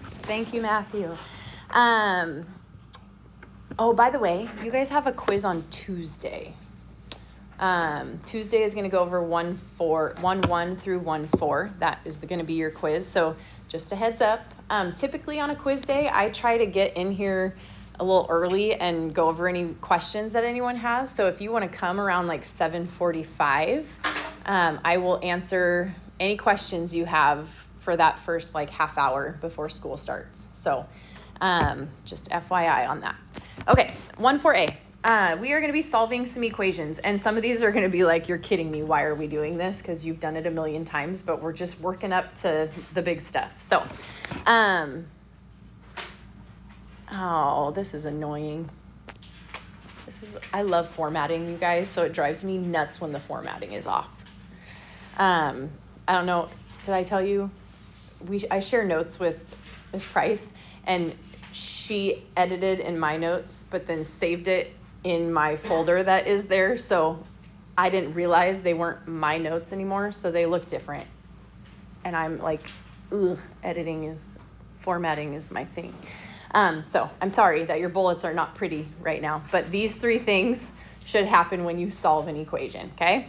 Thank you, Matthew. Oh, by the way, you guys have a quiz on Tuesday. Tuesday is going to go over 1.1 through 1.4. That is going to be your quiz. So just a heads up. Typically on a quiz day, I try to get in here a little early and go over any questions that anyone has. So if you want to come around like 7:45, I will answer any questions you have for that first like half hour before school starts. So just FYI on that. Okay, 1.4a. We are going to be solving some equations, and some of these are going to be like, you're kidding me, why are we doing this? Because you've done it a million times, but we're just working up to the big stuff. So, oh, this is annoying. I love formatting, you guys, so it drives me nuts when the formatting is off. I don't know, did I tell you? I share notes with Ms. Price, and she edited in my notes, but then saved it in my folder that is there. So I didn't realize they weren't my notes anymore. So they look different. And I'm like, formatting is my thing. So I'm sorry that your bullets are not pretty right now, but these three things should happen when you solve an equation, okay?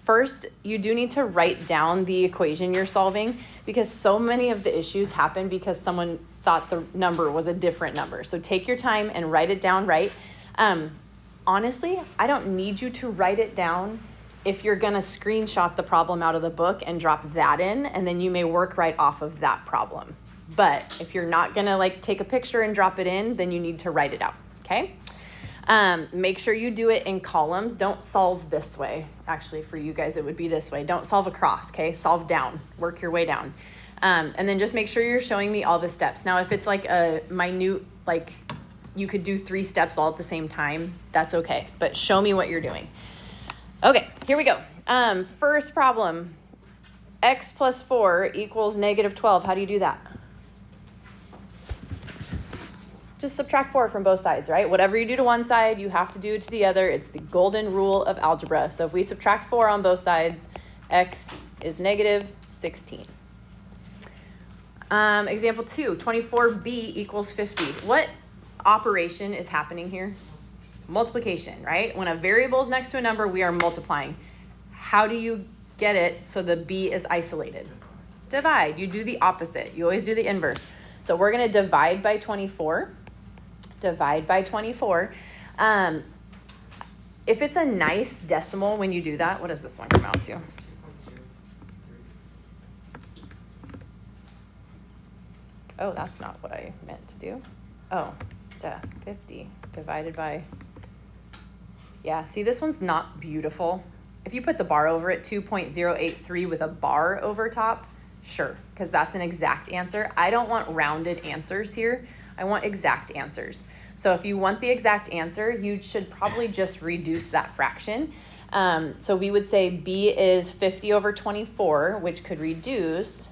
First, you do need to write down the equation you're solving, because so many of the issues happen because someone thought the number was a different number. So take your time and write it down right. Honestly, I don't need you to write it down if you're gonna screenshot the problem out of the book and drop that in, and then you may work right off of that problem. But if you're not gonna like take a picture and drop it in, then you need to write it out, okay? Make sure you do it in columns. Don't solve this way. Actually, for you guys, it would be this way. Don't solve across, okay? Solve down, work your way down. And then just make sure you're showing me all the steps. Now, if it's like a minute, like you could do 3 steps all at the same time, that's okay. But show me what you're doing. Okay, here we go. First problem, x plus 4 equals negative 12. How do you do that? Just subtract 4 from both sides, right? Whatever you do to one side, you have to do it to the other. It's the golden rule of algebra. So if we subtract 4 on both sides, x is negative 16. Example 2, 24b equals 50. What operation is happening here? Multiplication, right? When a variable is next to a number, we are multiplying. How do you get it so the b is isolated? Divide. You do the opposite. You always do the inverse. So we're going to divide by 24. Divide by 24. If it's a nice decimal when you do that, what does this one come out to? Oh, that's not what I meant to do. Oh, 50 divided by, yeah, see, this one's not beautiful. If you put the bar over it, 2.083 with a bar over top, sure, because that's an exact answer. I don't want rounded answers here. I want exact answers. So if you want the exact answer, you should probably just reduce that fraction. So we would say b is 50 over 24, which could reduce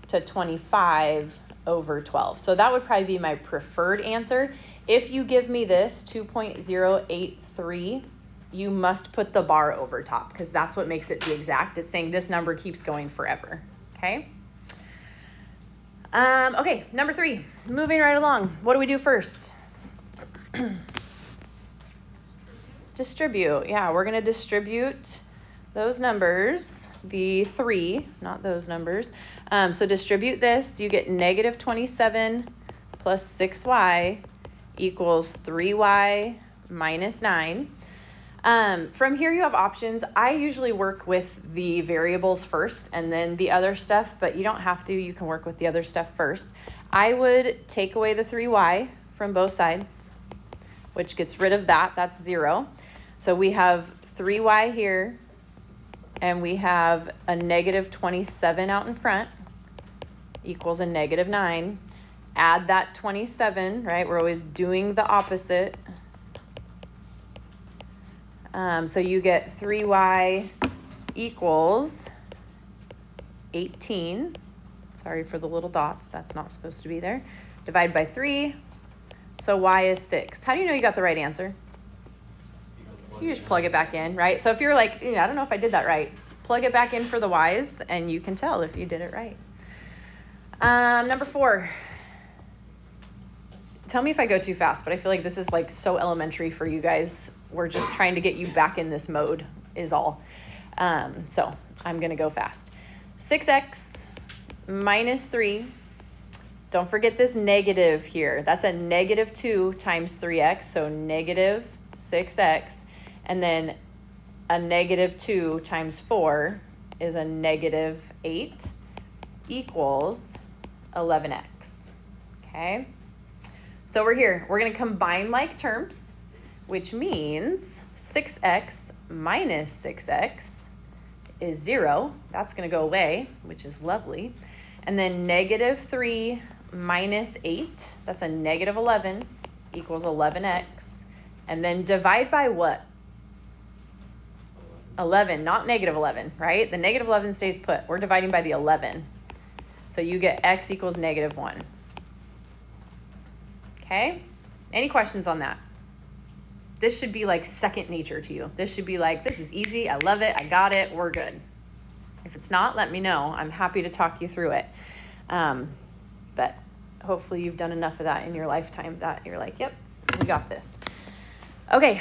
to 25 over 12. So that would probably be my preferred answer. If you give me this 2.083, you must put the bar over top, because that's what makes it the exact. It's saying this number keeps going forever, okay? Okay, number 3, moving right along. What do we do first? Distribute. Yeah, we're going to distribute those numbers, the 3, not those numbers. So distribute this. You get negative 27 plus 6y equals 3y minus 9. From here you have options. I usually work with the variables first and then the other stuff, but you don't have to. You can work with the other stuff first. I would take away the 3y from both sides, which gets rid of that. That's 0. So we have 3y here, and we have a negative 27 out in front equals a negative 9. Add that 27, right? We're always doing the opposite. So you get 3y equals 18. Sorry for the little dots. That's not supposed to be there. Divide by 3. So y is 6. How do you know you got the right answer? You just plug it back in, right? So if you're like, I don't know if I did that right, plug it back in for the y's, and you can tell if you did it right. Number 4. Tell me if I go too fast, but I feel like this is like so elementary for you guys. We're just trying to get you back in this mode is all. So I'm going to go fast. 6x minus 3. Don't forget this negative here. That's a negative 2 times 3x, so negative 6x. And then a negative 2 times 4 is a negative 8 equals 11x. Okay? So we're here. We're going to combine like terms, which means 6x minus 6x is 0. That's going to go away, which is lovely. And then negative 3 minus 8, that's a negative 11, equals 11x. And then divide by what? 11, not negative 11, right? The negative 11 stays put. We're dividing by the 11. So you get x equals negative 1. Okay? Any questions on that? This should be like second nature to you. This should be like, this is easy. I love it. I got it. We're good. If it's not, let me know. I'm happy to talk you through it. But hopefully you've done enough of that in your lifetime that you're like, yep, we got this. Okay,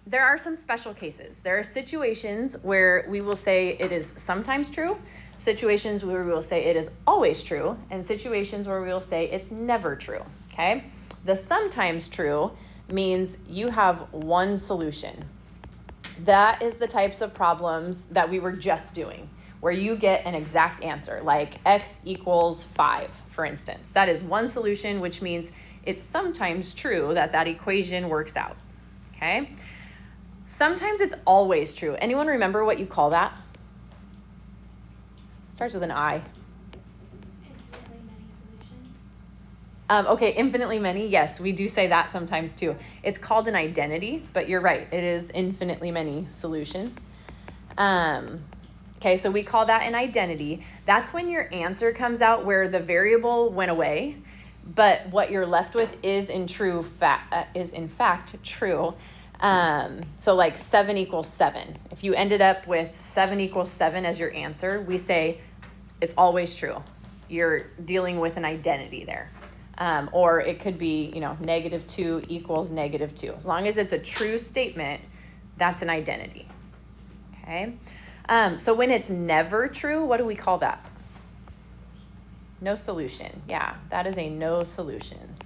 there are some special cases. There are situations where we will say it is sometimes true, situations where we will say it is always true, and situations where we will say it's never true, okay? The sometimes true means you have one solution. That is the types of problems that we were just doing, where you get an exact answer, like x equals 5, for instance. That is one solution, which means it's sometimes true that that equation works out, okay? Sometimes it's always true. Anyone remember what you call that? Starts with an I. Infinitely many solutions. Okay, infinitely many. Yes, we do say that sometimes too. It's called an identity, but you're right. It is infinitely many solutions. Okay, so we call that an identity. That's when your answer comes out where the variable went away, but what you're left with is in fact true. So like 7 equals 7. If you ended up with 7 equals 7 as your answer, we say it's always true. You're dealing with an identity there. Or it could be, negative 2 equals negative 2. As long as it's a true statement, that's an identity. Okay. So when it's never true, what do we call that? No solution. Yeah, that is a no solution.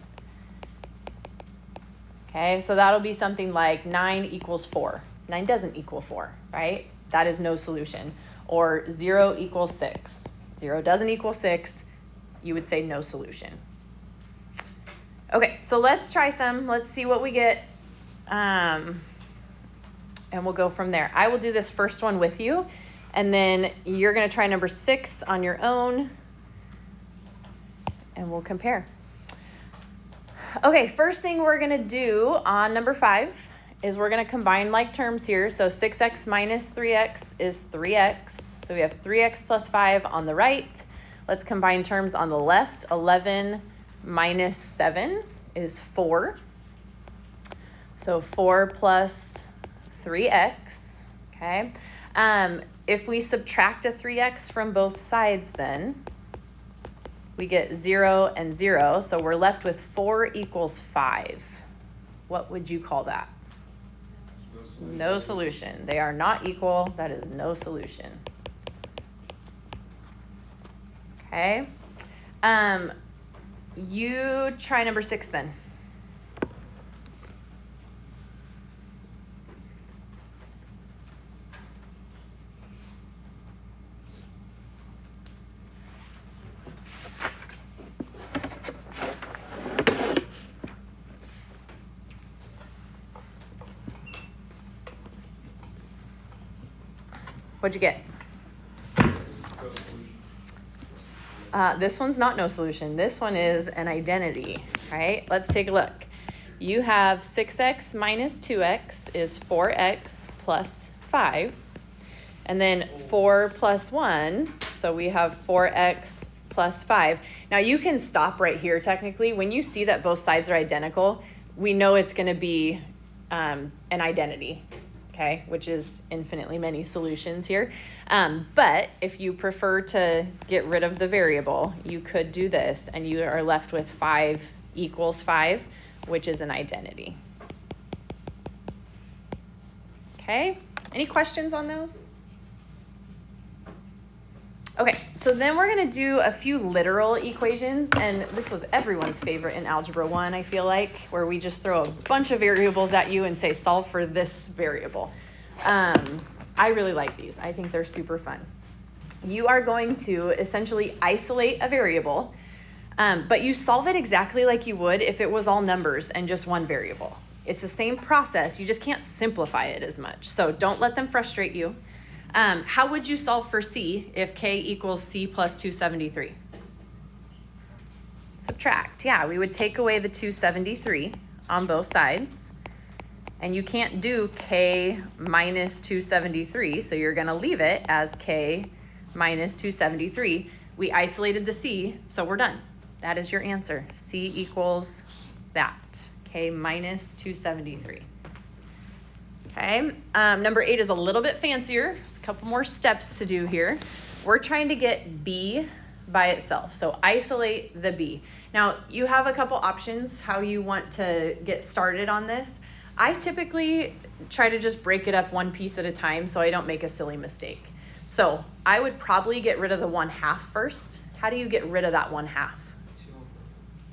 Okay, so that'll be something like 9 equals 4. 9 doesn't equal 4, right? That is no solution. Or 0 equals 6. 0 doesn't equal 6. You would say no solution. Okay, so let's try some. Let's see what we get. And we'll go from there. I will do this first one with you, and then you're going to try number 6 on your own, and we'll compare. Okay, first thing we're going to do on number 5 is we're going to combine like terms here. So 6x minus 3x is 3x. So we have 3x plus 5 on the right. Let's combine terms on the left. 11 minus 7 is 4. So 4 plus 3x, okay? If we subtract a 3x from both sides then, we get 0 and 0, so we're left with 4 equals 5. What would you call that? No solution. They are not equal. That is no solution. Okay. You try number 6 then. What'd you get? This one's not no solution. This one is an identity, right? Let's take a look. You have 6x minus 2x is 4x plus 5. And then 4 plus 1, so we have 4x plus 5. Now you can stop right here technically. When you see that both sides are identical, we know it's going to be an identity. okay, which is infinitely many solutions here. But if you prefer to get rid of the variable, you could do this, and you are left with 5 equals 5, which is an identity. Okay, any questions on those? Okay, so then we're going to do a few literal equations, and this was everyone's favorite in Algebra 1, I feel like, where we just throw a bunch of variables at you and say, solve for this variable. I really like these. I think they're super fun. You are going to essentially isolate a variable, but you solve it exactly like you would if it was all numbers and just one variable. It's the same process, you just can't simplify it as much. So don't let them frustrate you. How would you solve for C if K equals C plus 273? Subtract. Yeah, we would take away the 273 on both sides. And you can't do K minus 273, so you're going to leave it as K minus 273. We isolated the C, so we're done. That is your answer. C equals that, K minus 273. Okay, number 8 is a little bit fancier. There's a couple more steps to do here. We're trying to get B by itself, so isolate the B. Now, you have a couple options how you want to get started on this. I typically try to just break it up one piece at a time so I don't make a silly mistake. So I would probably get rid of the 1/2 first. How do you get rid of that 1/2?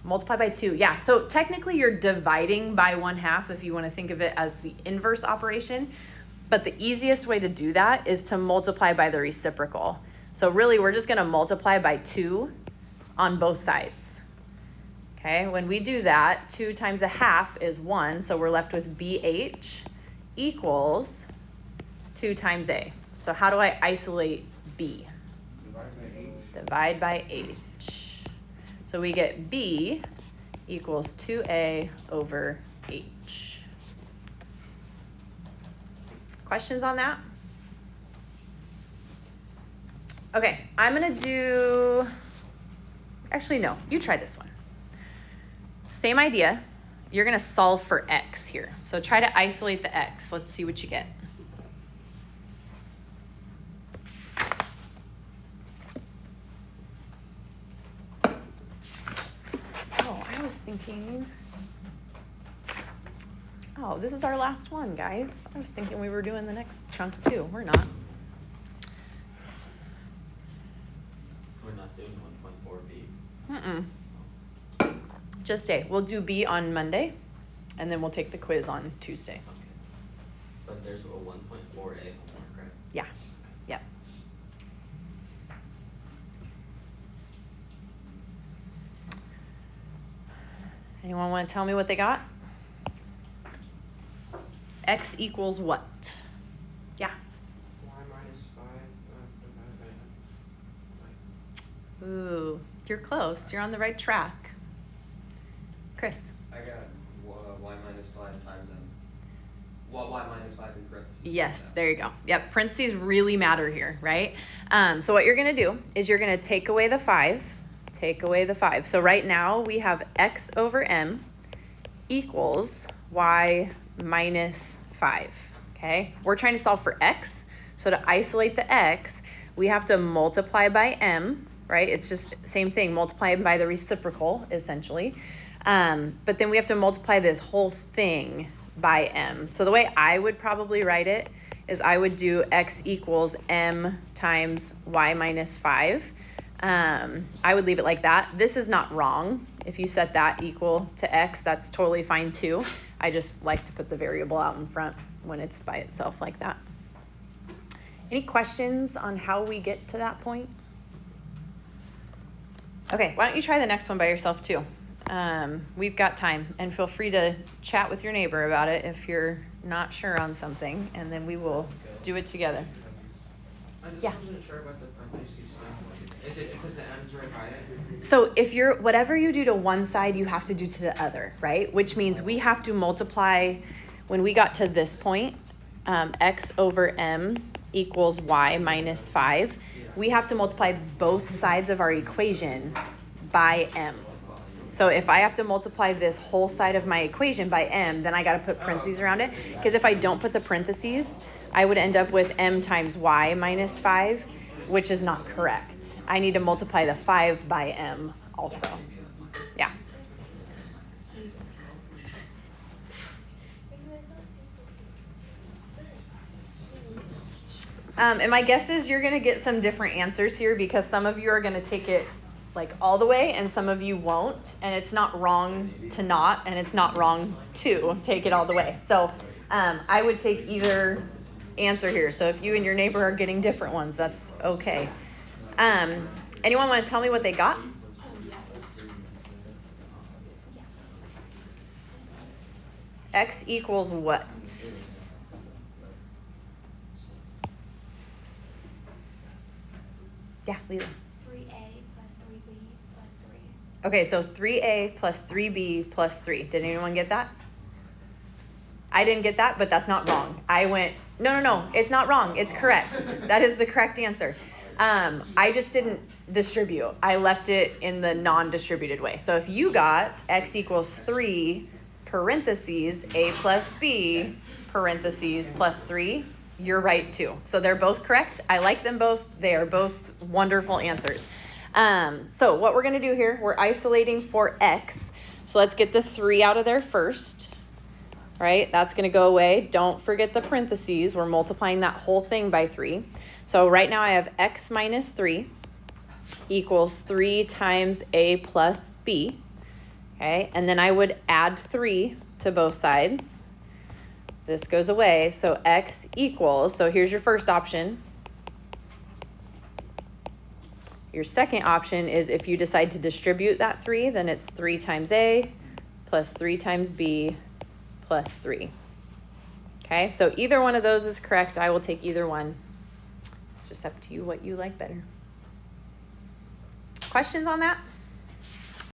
Multiply by 2, yeah. So technically you're dividing by 1/2 if you want to think of it as the inverse operation. But the easiest way to do that is to multiply by the reciprocal. So really we're just going to multiply by 2 on both sides. Okay, when we do that, 2 times 1/2 is 1. So we're left with BH equals 2 times A. So how do I isolate B? Divide by H. So we get B equals 2A over H. Questions on that? Okay, I'm gonna do, actually no, you try this one. Same idea, you're gonna solve for X here. So try to isolate the X, let's see what you get. I was thinking, oh, this is our last one, guys. I was thinking we were doing the next chunk too. We're not. We're not doing 1.4b. Just A. We'll do B on Monday, and then we'll take the quiz on Tuesday. Okay. But there's a 1.4a homework, right? Yeah. Yep. Anyone want to tell me what they got? X equals what? Yeah. Y minus 5 divided by Ooh, you're close. You're on the right track. Chris. I got y minus 5 times m. Well, y minus 5 in parentheses. Yes, there you go. Yep, parentheses really matter here, right? So what you're going to do is you're going to take away the 5. Take away the 5. So right now we have x over m equals y minus 5. Okay, we're trying to solve for x. So to isolate the x, we have to multiply by m, right? It's just same thing, multiply by the reciprocal, essentially. But then we have to multiply this whole thing by m. So the way I would probably write it is I would do x equals m times y minus 5. I would leave it like that. This is not wrong. If you set that equal to x, that's totally fine too. I just like to put the variable out in front when it's by itself like that. Any questions on how we get to that point? Okay, why don't you try the next one by yourself too? We've got time, and feel free to chat with your neighbor about it if you're not sure on something, and then we will do it together. I just Yeah. wasn't sure about the parentheses thing. Is it because the m's right by it? So if you're, whatever you do to one side, you have to do to the other, right? Which means we have to multiply, when we got to this point, x over m equals y minus 5. We have to multiply both sides of our equation by m. So if I have to multiply this whole side of my equation by m, then I got to put parentheses around it. Because if I don't put the parentheses, I would end up with m times y minus 5, which is not correct. I need to multiply the 5 by m also. Yeah. And my guess is you're going to get some different answers here because some of you are going to take it like all the way and some of you won't. And it's not wrong to not, and it's not wrong to take it all the way. So I would take either answer here. So if you and your neighbor are getting different ones, that's okay. Anyone want to tell me what they got? X equals what? Yeah, Leela. 3a plus 3b plus 3. Okay, so 3a plus 3b plus 3. Did anyone get that? I didn't get that, but that's not wrong. I went, no, it's not wrong. It's correct. That is the correct answer. I just didn't distribute. I left it in the non-distributed way. So if you got x equals 3 parentheses a plus b parentheses plus 3, you're right too. So they're both correct. I like them both. They are both wonderful answers. So what we're going to do here, we're isolating for x. So let's get the 3 out of there first. Right? That's going to go away. Don't forget the parentheses. We're multiplying that whole thing by 3. So right now I have x minus 3 equals 3 times a plus b. Okay? And then I would add 3 to both sides. This goes away. So x equals, so here's your first option. Your second option is if you decide to distribute that 3, then it's 3 times a plus 3 times b plus 3. Okay, so either one of those is correct. I will take either one. It's just up to you what you like better. Questions on that?